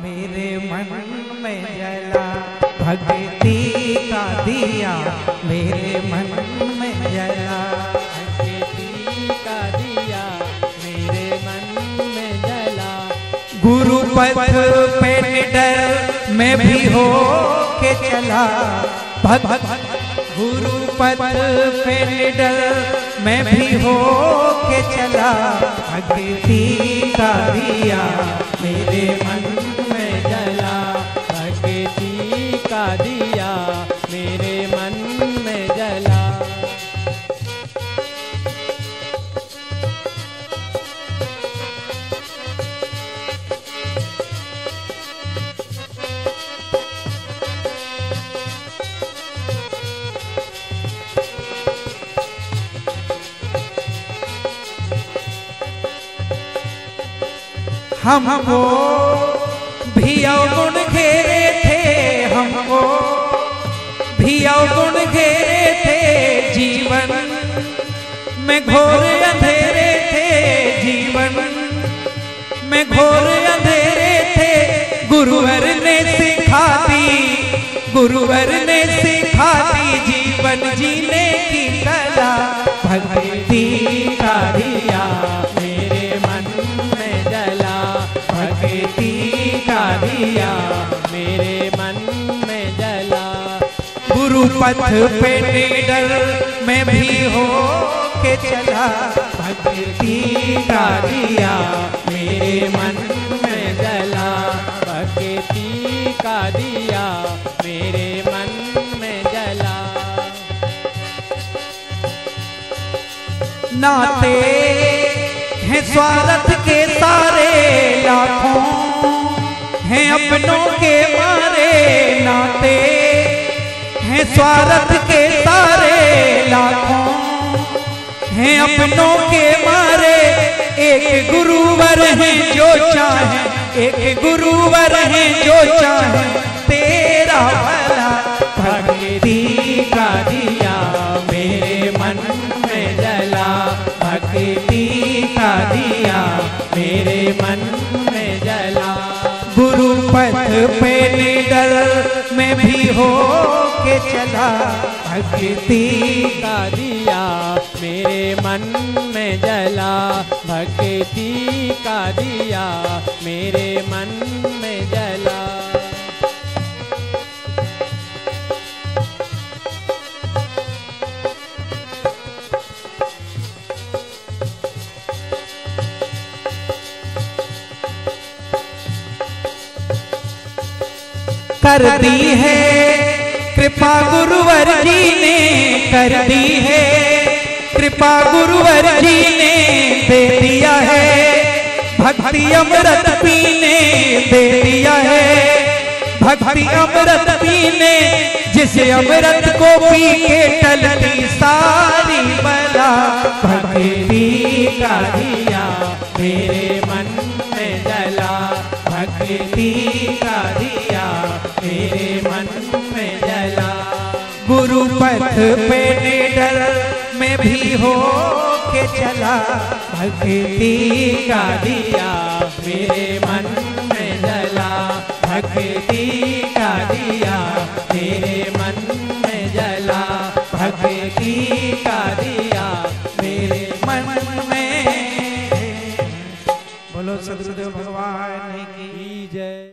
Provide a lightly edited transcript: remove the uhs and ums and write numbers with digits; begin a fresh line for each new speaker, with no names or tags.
मेरे मन में जला, भक्ति का दिया मेरे मन में जला,
भक्ति का दिया मेरे मन में जला।
गुरु पथ पे निडर मैं भी हो के चला, गुरु पथ पे निडर मैं भी हो के चला, भक्ति का दिया मेरे मन
में जला, भक्ति का दिया मेरे मन में जला।
हमको भी अवगुण घेरे थे, हमको भी अवगुण घेरे थे, जीवन में घोर अंधेरे थे, जीवन में घोर अंधेरे थे। गुरुवर ने सिखा दी, गुरुवर ने सिखा दी जीवन जीने की कला, भक्ति का दिया
मेरे मन में जला, भक्ति का दिया मेरे मन में जला।
गुरु पथ पे निडर मैं भी हो के चला, भक्ति का दिया
मेरे मन में जला, भक्ति का दिया मेरे मन में जला।
नाते हैं स्वार्थ के सारे, लाखों हैं अपनों के मारे, नाते हैं स्वार्थ के सारे, लाखों हैं अपनों के मारे। एक गुरुवर हैं जो चाहे, एक गुरुवर हैं जो चाहे तेरा भला, भक्ति का दिया
मेरे मन में जला, भक्ति का दिया मेरे मन में जला।
गुरु पथ पे निडर मैं भी हो के चला, भक्ति
का दिया मेरे मन में जला, भक्ति का दिया मेरे मन में जला।
कर दी है कृपा गुरुवर जी ने, कर दी है कृपा गुरुवर जी ने, दे दिया है भक्ति अमृत पीने, दे दिया है भक्ति अमृत पीने। जिस अमृत को पी के टलती सारी बला, भक्ति का दिया
मेरे मन में जला, भक्ति का दिया मेरे मन में जला।
गुरु पथ पे निडर मैं भी हो के चला, भक्ति
का दिया मेरे मन में जला, भक्ति का दिया मेरे मन में जला, भक्ति का दिया मेरे मन में।
बोलो सदगुरुदेव भगवान की
जय।